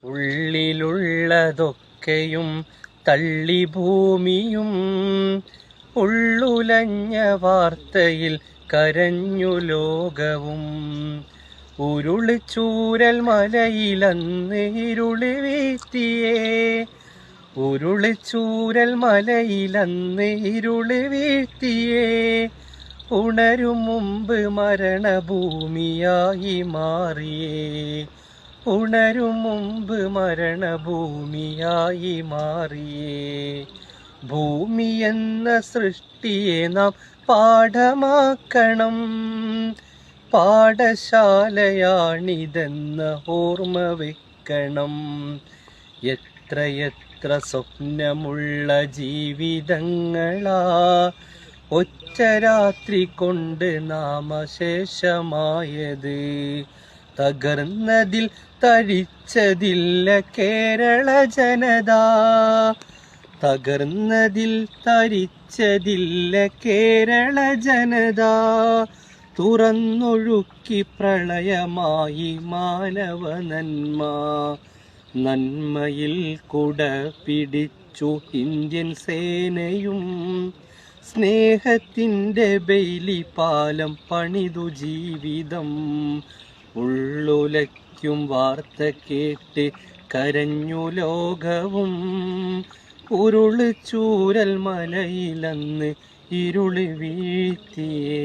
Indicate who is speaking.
Speaker 1: ഉള്ളിലുള്ളതൊക്കെയും തള്ളി ഭൂമിയും ഉള്ളുലഞ്ഞ വാർത്തയിൽ കരഞ്ഞു ലോകവും. ഉരുളിച്ചൂരൽ മലയിലന്ന് ഇരുളി വീഴ്ത്തിയേ, ഉരുളിച്ചൂരൽ മലയിലന്ന് ഇരുളി വീഴ്ത്തിയേ. ഉണരും മുമ്പ് മരണഭൂമിയായി മാറിയേ, ഉണരും മുമ്പ് മരണഭൂമിയായി മാറിയേ. ഭൂമി എന്ന സൃഷ്ടിയെ നാം പാഠമാക്കണം, പാഠശാലയാണിതെന്ന ഓർമ്മ വെക്കണം. എത്രയെത്ര സ്വപ്നമുള്ള ജീവിതങ്ങളാ ഒറ്റ രാത്രി കൊണ്ട് നാമശേഷമായത്. തകർന്നതിൽ തരിച്ചതില്ല കേരള ജനത, തകർന്നതിൽ തരിച്ചതില്ല കേരള ജനത. തുറന്നൊഴുക്കി പ്രളയമായി മാനവ നന്മ, നന്മയിൽ കുട പിടിച്ചു ഇന്ത്യൻ സേനയും. സ്നേഹത്തിൻ്റെ ബെയിലി പാലം പണിതു ജീവിതം. ഉള്ളുലയ്ക്കും വാർത്ത കേട്ട് കരഞ്ഞു ലോകവും. ഉരുളിച്ചൂരൽ മലയിലന്ന് ഇരുളി വീഴ്ത്തിയേ.